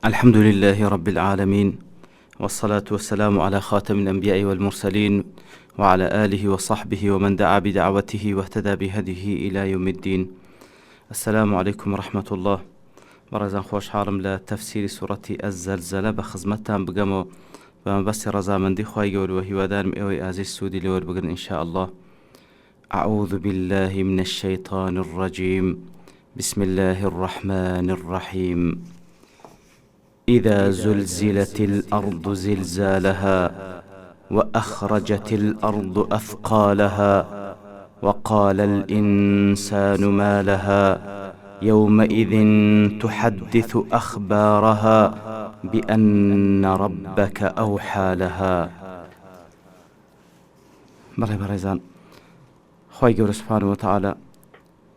الحمد لله رب العالمين، والصلاة والسلام على خاتم الأنبياء والمرسلين، وعلى آله وصحبه ومن دعا بدعوته واهتدى بهديه إلى يوم الدين. السلام عليكم ورحمة الله. برزان خوش حالم لتفسير سورة الزلزلة بخزمتان بقمو بس رزا من دي خواهي قول وهيوادان مئوي آزي السودي لور بقن إن شاء الله. أعوذ بالله من الشيطان الرجيم. بسم الله الرحمن الرحيم. إذا زلزلت الأرض زلزالها وأخرجت الأرض أثقالها وقال الإنسان ما لها يومئذ تحدث أخبارها بأن ربك أوحى لها. بريزان خوي قول سبحانه وتعالى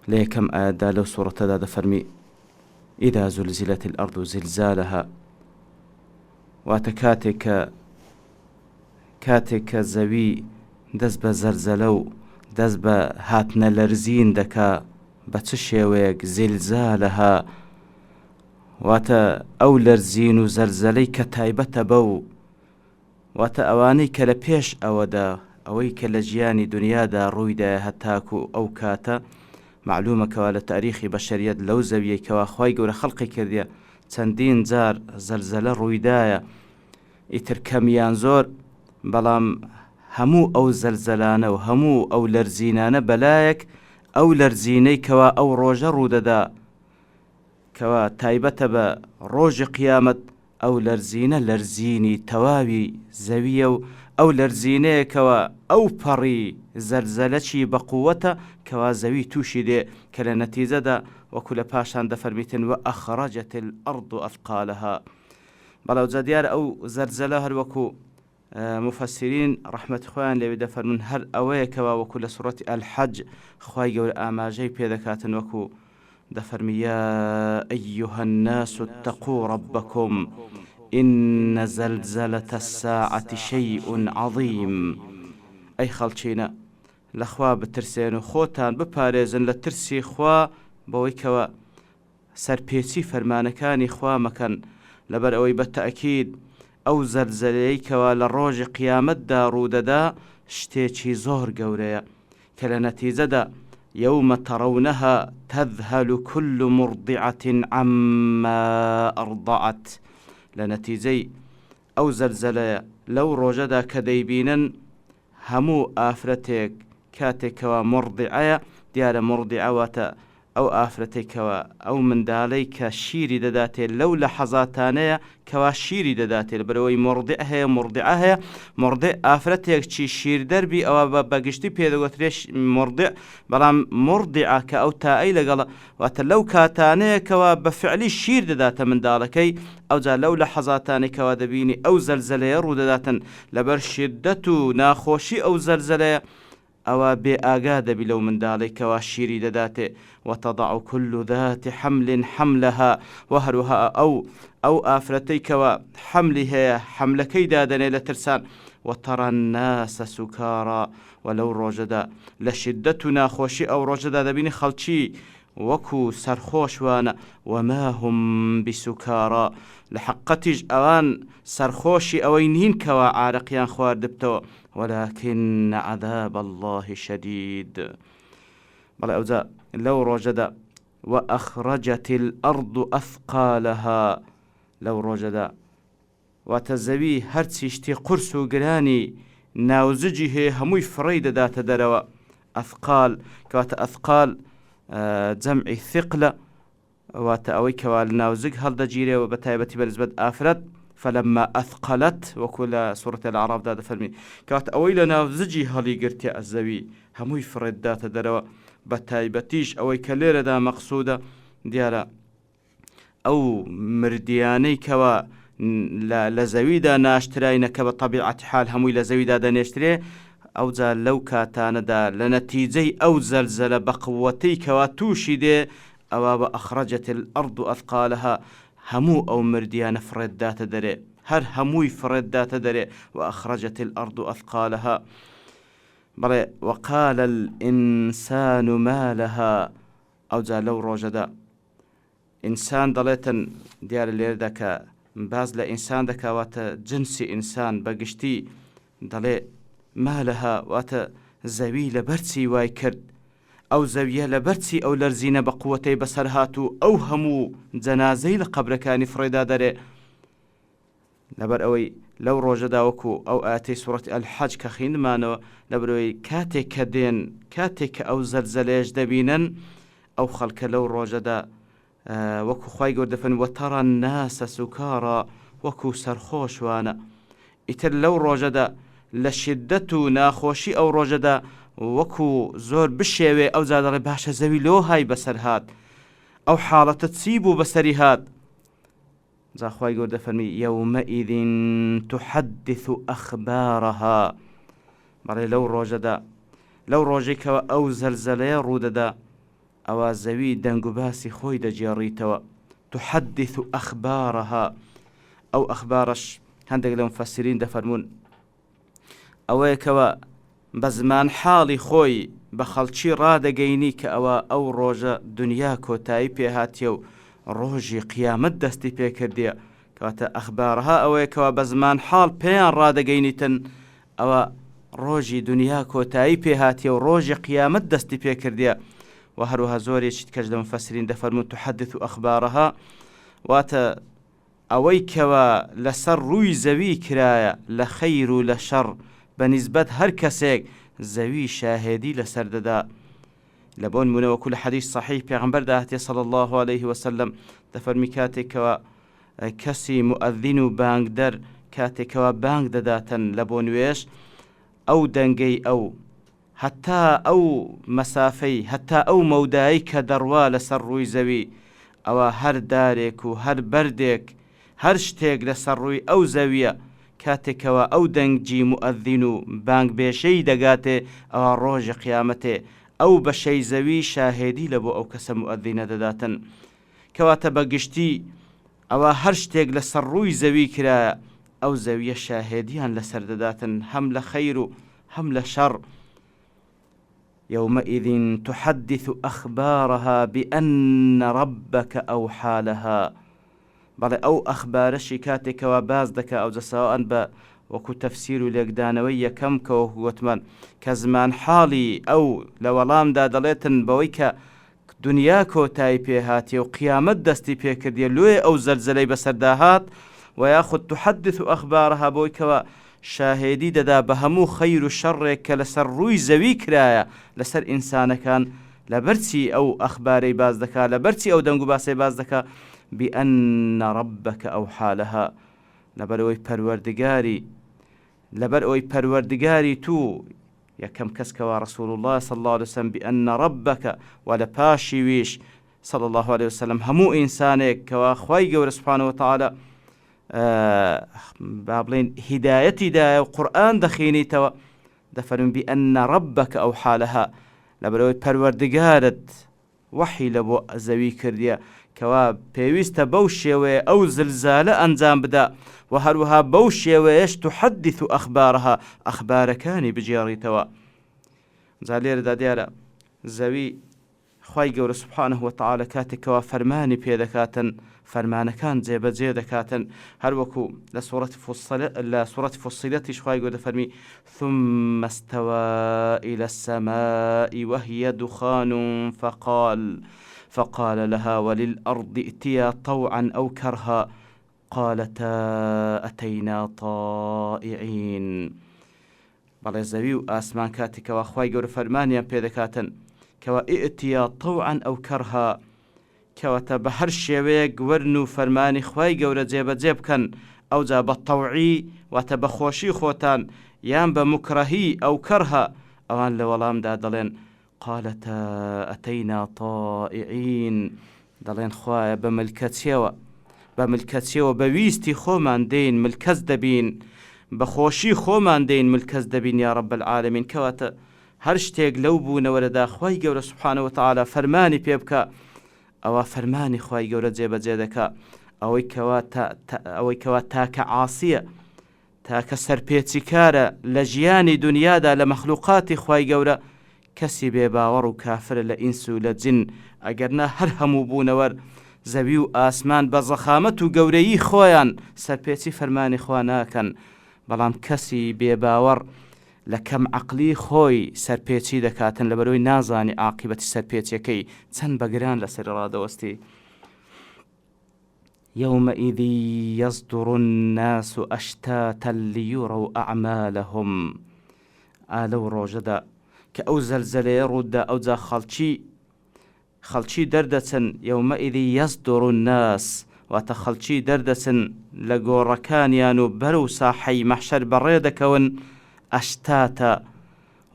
ليكم آيات لو سورة هذا فرمي إذا زلزلت الأرض زلزالها، واتكاتك زوي دزب زلزلو دزب هاتنا لرزين دكا بتشيويك زلزالها، واتا أو لرزين زلزلي كتايبة بو واتا أواني كالبيش أودا أويك لجياني دنيا دا رويدا هتاكو أو كاتا معلومة كوالا تاريخي بشريات لو زوية كوا خواي قول خلقي كرديا چەندین زار زلزلة رويدايا ئیتر کەمیان زۆر، بەڵام هەموو ئەو زەلزەلانە و هەموو ئەو لەرزینانە بەلایەک ئەو لەرزینەی کەوا ئەو ڕۆژە ڕوودەدا کەوا تایبەتە بە ڕۆژی قیامەت، ئەو لەرزینە لەرزینی تەواوی زەویە و ئەو لەرزینەیە کەوا ئەو پەڕی زەلزەلەی بەقووەتە کەوا زەوی تووشی دێ، کە لە نەتیجەدا وەکو لە پاشان دەفەرمیتن وأخرجت الأرض أثقالها. بەڵاو جا دیارە ئەو زەلزەلە هەروەکو مفسرین ڕەحمەتی خۆیان لێوێ دەفەرمون هەر ئەوەیە کەوا وەکو لە سوڕەتی ئەلحەج خوای گەورە ئاماژەی پێدەکاتن، وەکو دەفەرمی یا ئەیها الناس اتقوا ربكم إن زلزلة الساعة شيء عظيم. ئەی خەڵچینە لەخوا بترسێن و خۆتان بپارێزن لە ترسی خوا بەوەی کەوە سەرپێچی فەرمانەکانی خوا مەکەن، لەبەر ئەوەی بە تەئەکید ئەو زەلزەلەیەی کەوا لە ڕۆژی قیامەتدا ڕوودەدا شتێکی زۆر گەورەیە، کە لە نەتیجەدا يوم ترونها تذهل كل مرضعة عما أرضعت. لنتيجي أو زلزلة لو روجدا كديبينا همو آفرتك كاتك ومرضعة ديار مرضعة واتا أو آفرتك أو من داليك شيري دداتي لو لحظاتانية كوا شيري دداتي بروي مرضعها مرضع آفرتك شي شير دربي أو بقشتي بيدغوتريش مرضع بلام مرضعة كأو تاي لقلا واتا لو كاتانية كوا بفعلي شير دداتا من دالكي أو جا لو لحظاتاني كوا دبيني أو زلزلة يرو دداتا لبر شدتو ناخوشي أو زلزلة أو بآقاد بلو من ذلك وشيري دداته وتضع كل ذات حمل حملها وهرها أو آفرتيك وحملها حملكي دادني لترسان وترى الناس سكارى ولو رجدا لشدتنا خوشي أو رجدا دبيني خلشي وكو سرخوش وانا وما هم بسكارى لحقتج أوان سرخوشي أوينين كوا عارقيان خوار دبتو ولكن عذاب الله شديد. بلا أوزا لو رجدا وأخرجت الأرض أثقالها لو رجدا وتزوي هرتشتي قرسو قراني ناوزجه هموي فريد دات دروا أثقال كوات أثقال جمع ثقل وتأوي كوال ناوزج هل دجيري وبتايبتي بالنسبة آفرد فلما أثقلت وكل سورة الأعراف دادا فرمي كانت أويل ناوزجي هلي قرتي الزوي هموي فرد داتا دروا بتايبتيش أوي كليرة دا مقصودة ديالا أو مردياني كوا لزويدا ناشتراين كوا طبيعة حال هموي لزويدا دا ناشتري أو زا لو كاتان دا لنتيجي أو زلزل بقوتي كوا توشي دي أو أخرجت الأرض أثقالها همو أو مرديان فرد دات دري هر هموي فرد دات دري وأخرجت الأرض أثقالها بلي وقال الإنسان ما لها أو جا لو روجدا إنسان دليتن ديار الليل داك باز لە ئینسان دەکاواتە جنسی ئینسان بەگشتی دەڵێ مالەها واتە زەوی لە بەرچی وای کرد ئەو زەویە لە بەرچی ئەو لەرزینە بە قووەتەی بەسەر هات و ئەو هەموو جەنازەی لە قەبرەکانی فڕێدا دەرێ لەبەر ئەوەی لەو ڕۆژەدا وەکو ئەو ئاەتەی سوورەتی ئەلحەج کە خوێندمانەوە لەبەرەوەی کاتێک کە دێن کاتێک کە ئەو زەلزەلەیەش دەبینن ئەو خەڵکە لەو ڕۆژەدا وەکو خوای گەورە دەفەرمێ وەتەڕە الناسە سوکارا وەکو سەرخۆشوانە ئیتر لەو ڕۆژەدا لە شیدەت و ناخۆشی ئەو ڕۆژەدا وەکو زۆر بشێوێ ئەو جا دەڵێ باشە زەوی لۆ های بەسەر هات ئەو حاڵەتە چی بوو بەسەری هات جا خوای گەورە دەفەرمی یەومەئیذ تحدث ئەخبارها بەڵێ لەو ڕۆژەدا لەو ڕۆژێکەوە ئەو زەلزەلەیە ڕوودەدا ئەوە زەوی دەنگ و باسی خۆی دەجێڕیتەوە تحدث ئەخبارها ئەو ئەخبارش هەندێک لە مفەسرین دەفەرمون ئەوەیەکەوە بە زمان حاڵی خۆی بە خەڵکی ڕادەگەینی کە ئەوە ئەو ڕۆژە دنیا کۆتایی پێهاتیە و ڕۆژی قیامەت دەستی پێکردیە کەواتە ئەخبارها ئەوەیەکەوە بە زمان حاڵ پێیان ڕادەگەینیتن ئەوە ڕۆژی دنیا کۆتایی پێهاتیە و ڕۆژی قیامەت دەستی پێکردیە و هەروەها زۆرێکی کەس لە مفەسرین دەفەرمون تحدث ئەخبارها واتە ئەوەی کەوە لەسەر ڕووی زەوی کرایە لە خەیر و لە شەڕ بەنیسبەت هەر کەسێک زەوی شاهێدی لەسەر دەدا لە بۆ نمونە وەکو لە حەدیث صحیح پێغەمبەر داهاتێ صلی الله عليه وسلم دەفەرمی کاتێکەوە کەسی مؤذین و بانگدەر کاتێکەوە بانگ دەداتن لە بۆ نوێژ ئەو دەنگەی ئەو هەتا ئەو مەسافەی هەتا ئەو مەودایی کە دەڕوا لەسەر ڕووی زەوی ئەوە هەر دارێک و هەر بەردێک هەر شتێک لەسەر ڕووی ئەو زەویە کاتێکەوە ئەو دەنگجی مؤذین و بانگ بێشەی دەگاتێ ئەوە ڕۆژی قیامەتێ ئەو بەشەی زەوی شاهێدی لە بۆ ئەو کەسە مؤذینە دەداتن کەواتە بەگشتی ئەوە هەر شتێک لەسەر ڕووی زەوی کرایە ئەو زەویە شاهێدیان لەسەر دەداتن هەم لە خەیر و هەم لە شەڕ يومئذ تحدث أخبارها بأن ربك أوحى لها بەڵێ ئەو ئەخبارەشی کاتێکەوە باز دەکە ئەو جەساوان بە وەکو تەفسیر و لێکدانەوەی یەکەم کەوە گوتمان کە زمان حاڵی ئەو لە وەڵامدا دەڵێتن بەوەی کە دنیا کۆتایی پێهاتیە و قیامەت دەستی پێکردیە لێ ئەو زەلزەلەی بەسەرداهات و یاخود تحدث ئەخبارها بۆی کەوە شاهێدی دەدا بە هەموو خەیر و شەڕێک کە لەسەر ڕووی زەوی کرایە لەسەر ئینسانەکان لە بەرچی ئەو ئەخبارەی باز دەکا لە بەرچی ئەو دەنگ و باسی باز دەکا بأن ربك أوحى لها لەبەر ئەوەی پەروەردگاری تو یەکەم کەسکەوە رسول الله صلى الله عليه وسلم بأن ربك ولا پاشی ویش صلى الله عليه وسلم هەموو ئینسانێک کەوا خوای گەورە سبحانه وتعالى با بڵێن هیدایەتی دایە و قورئان دەخوێنیتەوە دەفەرمێ بأن ربك أوحى لها لەبەر ئەوەی پەروەردگارت وحی لە بۆ زەوی کردیە کەوا پێویستە بەو شێوەیە ئەو زلزالە ئەنجام بدا و هەروەها بەو شێوەیەش تحدث ئەخبارها ئەخبارەکانی بجێڕیتەوە جا لێرەدا دیارە زەوی خوای گەورە سبحانه وتعالى کاتێکەوە فەرمانی پێدەکاتن فەرمانەکان جێبەجێ دەکاتن هەروەکو لە سوورەتی فوسیلەتیش خوای گەورە دەفەرمی ثم استوى إلى السماء وهي دخان فقال لها وللأرض ائتيا طوعا أو كرها قالتا أتينا طائعين بەڵێ زەوی و ئاسمان کاتێکەوە خوای گەورە فەرمانیان پێدەکاتن کەوە ئئتیا طوعا ئەو کەرها کەواتە بە هەر شێوەیەک وەرن و فەرمانی خوای گەورە جێبەجێ بکەن ئەوجا بە تەوعی واتە بە خۆشی خۆتان یان بە مکرەهی ئەو کەرها ئەوان لە وەڵامدا دەڵێن قالتا ئەتەینا طائعین دەڵێن خوایە بە ملکەچیەوە بە ویستی خۆمان دێین ملکەس دەبین بە خۆشی خۆمان دێین ملکەس دەبین یا رب العالمین کەواتە هەر شتێک لەو بوونەوەرەدا خوای گەورە سبحانه وتعالى فەرمانی پێ بکە ئەوە فەرمانی خوای گەورە جێبەجێ دەکا ئەوەی کەوا تاکە عاسیە تاکە سەرپێچی کارە لە ژیانی دنیادا لە مەخلوقاتی خوای گەورە کەسی بێباوەڕ و کافرە لە ئینس و لە جن ئەگەرنا هەر هەموو بوونەوەر زەوی و ئاسمان بە زەخامەت و گەورەیی خۆیان سەرپێچی فەرمانی خوا ناکەن، بەڵام کەسی بێباوەڕ لە کەم عەقلی خۆی سەرپێچی دەکاتن لەبەرەوەی نازانی عاقبەتی سەرپێچیەکەی چەند بەگران لەسەر ڕادەوەستی. يومئذ يصدر الناس أشتاتا ليروا أعمالهم. ئالەو ڕۆژەدا کە ئەو زەلزەلەیە ڕوودا ئەوجا خەڵکی دەردەچن. يومئذ يصدر الناس واتە خەڵکی دەردەچن لە گۆڕەکانیان و بەرەو ساحەی مەحشەر بەڕێ دەکەون. ئەشتاتە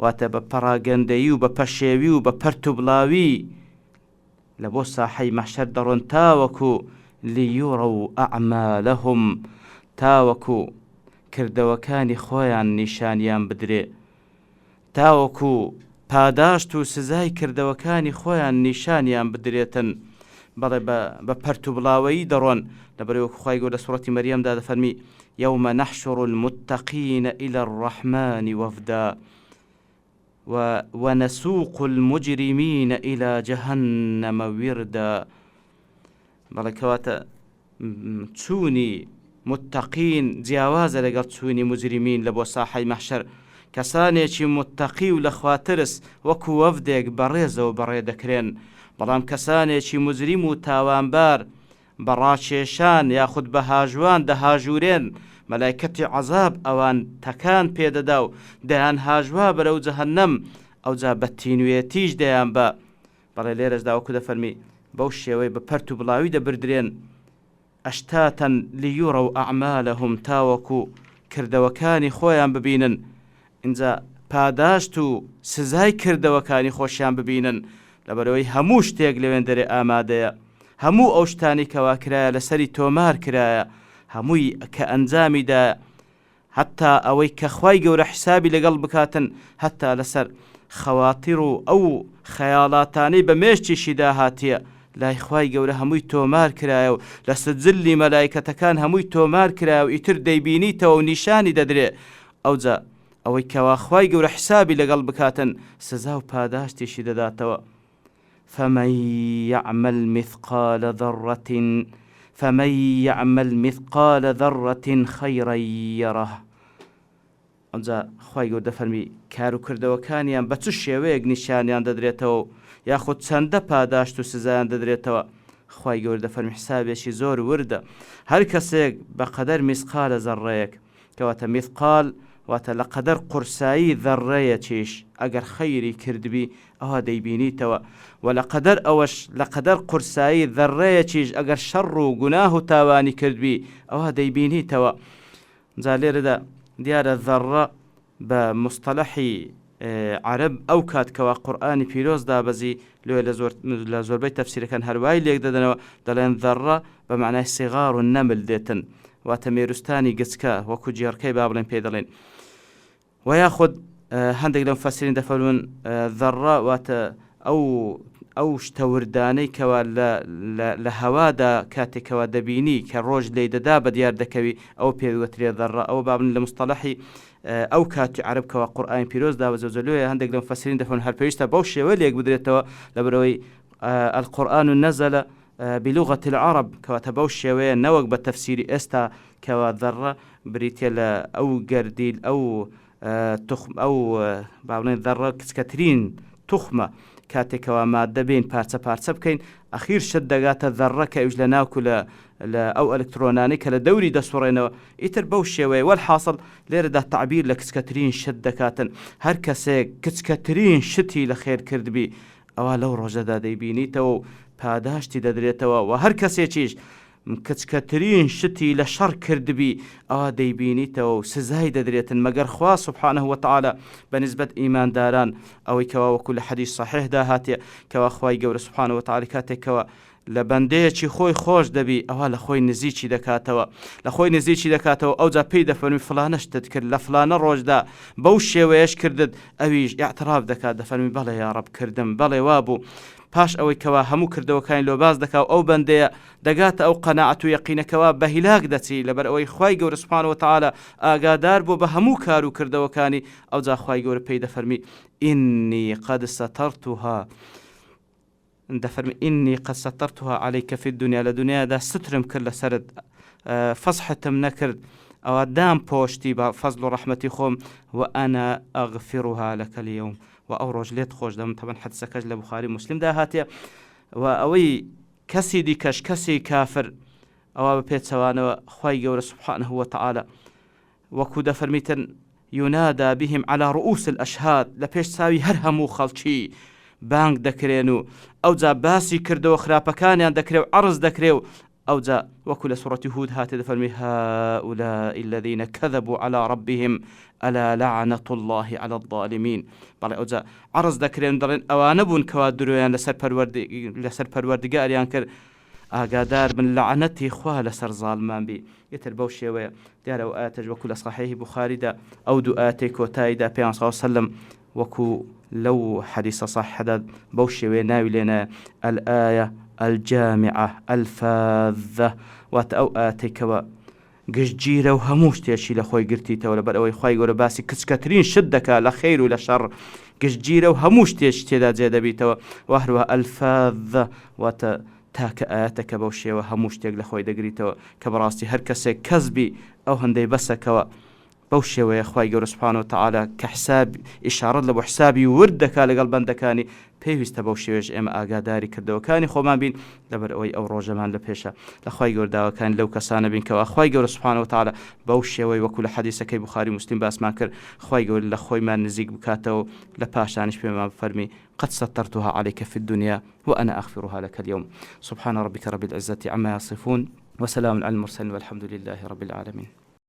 واتە بە پەراگەندەیی و بە پەشێوی و بە پەرت و بڵاوی لە بۆ ساحەی مەحشەر دەڕۆن تاوەکو لیوروا ئەعمالەهم، تاوەکو کردەوەکانی خۆیان نیشانیان بدرێ، تاوەکو پاداشت و سزای کردەوەکانی خۆیان نیشانیان بدرێتن. بەڵێ بە پەرت و بڵاوەیی دەڕۆن لەبەرەوەی خوای گەورە لە سوڕەتی مەریەمدا دەفەرمی يوم نحشر المتقين إلى الرحمن وفدا ونسوق المجرمين إلى جهنم وردا. بەڵێ کەواتە چوونی متقین جیاوازە لەگەڵ چوونی مجرمین لە بۆ ساحەی مەحشەر. کەسانێکی متقی و لە خواترس وەکو وەفدێک بەڕێزەوە بەڕێ دەکرێن، بەڵام کەسانێکی مجرم و تاوانبار بەڕاکێشان یاخود بە هاژوان دەهاژورێن، مەلایکەتی عەزاب ئەوان تەکان پێدەدا و دەیان هاژوا بەرەو جەهەنەم، ئەوجا بە تینوێتیش دەیان بە. بەڵێ لێرەشدا وەکو دەفەرمی بەو شێوەی بە پەرت و بڵاوی دەبردرێن. ئەشتاتەن لیوروا ئەعمالەهم، تاوەکو کردەوەکانی خۆیان ببینن، اینجا پاداشت و سزای کردەوەکانی خۆشیان ببینن، لەبەرەوەی هەموو شتێک لەوێن دەرێ ئامادەیە، هەموو ئەو شتانی کەوا کرایە لەسەری تۆمار کرایە، هەمووی کە ئەنجامیدا، حتا ئەوەی کە خوای گەورە حسابی لەگەڵ بکاتن، حتا لەسەر خەواتیر و ئەو خەیاڵاتانەی بە مێشتیشی داهاتیە لای خوای گەورە هەمووی تۆمار کرایە و لە سجلی مەلایکەتەکان هەمووی تۆمار کرایە و ئیتر دەیبینیتەوە و نیشانی دەدرێ. ئەوجا ئەوەی کەوا خوای گەورە حسابی لەگەڵ بکاتن سزا و پاداشتیشی دەداتەوە. فمن يعمل مثقال ذرة خيرا يره. ئەوجا خوای گەورە دەفەرمی کار و کردەوەکانیان بە چ شێوەیەک نیشانیان دەدرێتەوە یاخود چەندە پاداشت و سزایان دەدرێتەوە. خوای گەورە دەفەرمی حسابێکی زۆر وردە. هەر کەسێک بە قەدەر میسقالە زەڕەیەک، کەواتە میثقال واتە لە قەدەر قورسایی ذەڕەیەکیش ئەگەر خەیری کردبی ئەوە دەیبینیتەوە، و لە قەدەر ئەوەش لە قەدەر قورسایی ذەڕەیەکیش ئەگەر شەڕ و گوناه و تاوانی کردبی ئەوە دەیبینیتەوە. جا لێرەدا دیارە ذەڕە بە مستەلەحی عەرەب ئەو کاتکەوە قورئانی پیرۆز دابەزی لە زۆربەی تەفسیرەکان هەروای لێک دەدەنەوە، دەڵێن ذەڕە بە معنای سیغار و نەمل دێتن، واتە مێروستانی گچکە وەکو جێڕکەی با بڵێن پێ دەڵێن. و یاخود هەندێک لە مفەسرین دەفەرمون ذەڕە واتە ئەو شتە وردانەی کەوا لە هەوادا کاتێکەوە دەبینی کە ڕۆژ لێی دەدا بە دیار دەکەوی ئەو پێوەترێ ذەڕە. ئەوە بابن لە مستەلەحی ئەو کاتی عەرەبکەوە قورئانی پیرۆز دابەزێ. هەندێک لە مفەسرین دەفەرمون هەر پێویستە بەو شێوە لێک بدرێتەوە لەبەرەوەی القورئان نەزەل بلغة العرب، کەواتە بەو شێوەیە نەوەک بە تەفسیری ئێستا کەوا ذەڕە بریتە لە ئەو گەردیل ئەو تخم ئەو با بڵێن ذەڕە کچکەترین توخمە کاتێکەوە مادە بین پارچە پارچە بکەین ئەخیر شت دەگاتە ذەڕە کە ئەوش لە ناوکو لە ئەو ئەلکترۆنانەی کە لە دەوری دەسوڕێنەوە. ئیتر بەو شێوەیە وەلحاصل لێرەدا تعبیر لە کچکەترین شت دەکاتن. هەر کەسێک کچکەترین شتی لە خێر کردبی ئەوە لەو ڕۆژەدا دەیبینیتەوە و پاداشتی دەدرێتەوە، و هەر کەسێکیش کچکەترین شتی لە شەڕ کردبی ئەوە دەیبینیتەوە و سزای دەدرێتن، مەگەر خوا سبحانه وتعالى بەنسبەت ئیمانداران ئەوەی کەوا وەکو لە حەدیث صحیحدا هاتیە کەوا خوای گەورە سبحانه وتعالى کاتێکەوە لە بەندەیەکی خۆی خۆش دەبی ئەوە لە خۆی نزیکی دەکاتەوە، لە خۆی نزیکی دەکاتەوە. ئەوجا پێی دەفەرمی فلانە شتت کرد لە فلانە ڕۆژدا بەو شێوەیەش کردت، ئەویش ئیعتراف دەکات دەفەرمی بەڵێ یا ڕەب کردم، بەڵێ وابوو. پاش ئەوەی کەوا هەموو کردەوەکانی لۆ باز دەکا ئەو بەندەیە دەگاتە ئەو قەناعەت و یەقینەکەوە بە هیلاک دەچی، لەبەر ئەوەی خوای گەورە سبحانه وتعالى ئاگادار بۆ بە هەموو کار و کردەوەکانی. ئەوجا خوای گەورە پێی دەفەرمی ئینی قەد سەتەرتها دفرمي إني قد سترتها عليك في الدنيا لدنيا دا سترم كل سرد فصحتم نكرد أو دام بوشتي بفضل رحمتي خوم وأنا أغفرها لك اليوم وأوروج ليت خوش دم طبعا حد سكج لبخاري مسلم دا هاتيا وأوي كسي دي كسي كافر أو بيت سوانا خواي جور سبحانه وتعالى وكود فرميتن ينادى بهم على رؤوس الأشهاد لبيش ساوي هرهمو خلشي بانك دكرينو أو جا باسي كردو خرابكانيان دكريو عرض دكريو أو جا وكل سورة هود هات دفرمي هؤلاء الذين كذبوا على ربهم ألا لعنة الله على الظالمين بل أو جا عرض دكريو دلين أوانبون كوادرويان لسر پروردگاريان كر ئاگادار من لعنەتی خوا لەسەر زاڵمان بی یتر بەو شێوەیە دیارە ئەو ئاەتەش وەکو لە صحیحی بوخاریدا ئەو دوو ئاەتەی کۆتاییدا پێیان سەڵ سەلەم وەکو لەو حەدیسە صحیحەدا بەو شێوەیە ناوی لێنە الآية الجامعة الفاذة واتە ئەو ئاەتێکەوە گشتگیرە و هەموو شتێکی لە خۆی گرتیتەوە لەبەر ئەوەی خوای گەورە باسی کچکەترین شت دەکات لە خەیر و لە شەڕ گشتگیرە و هەموو شتێکی تێدا جێ دەبیتەوە و هەروەها الفاذة واتە تاکە ئاەتەکە بەو شێوە هەموو شتێک لە خۆی دەگریتەوە کە بەڕاستی هەر کەسێک کەسبی ئەو هەندەی بەسەکەوە بەو شێوەیە خوای گەورە سوبحانەهو وتەعالا کە حساب ئیشارەت لە بۆ حسابی ورد دەکات لەگەڵ بەندەکانی پێویستە بەو شێوەیەش ئێمە ئاگاداری کردەوەکانی خۆمان بین لەبەر ئەوەی ئەو ڕۆژەمان لە پێشە لە خوای گەورە داواکان لەو کەسانە بین کەوا خوای گەورە سوبحانەهو وتەعالا بەو شێوەی وەکو لە حەدیسەکەی بوخاری مسلم باسمان کرد خوای گەورە لە خۆیمان نزیک بکاتەوە لە پاشانیش پێمان بفەرمی قد سترتها عليك في الدنيا وأنا أغفرها لك اليوم سبحان ربك رب العزة عما يصفون وسلام على المرسلين والحمد لله رب العالمين.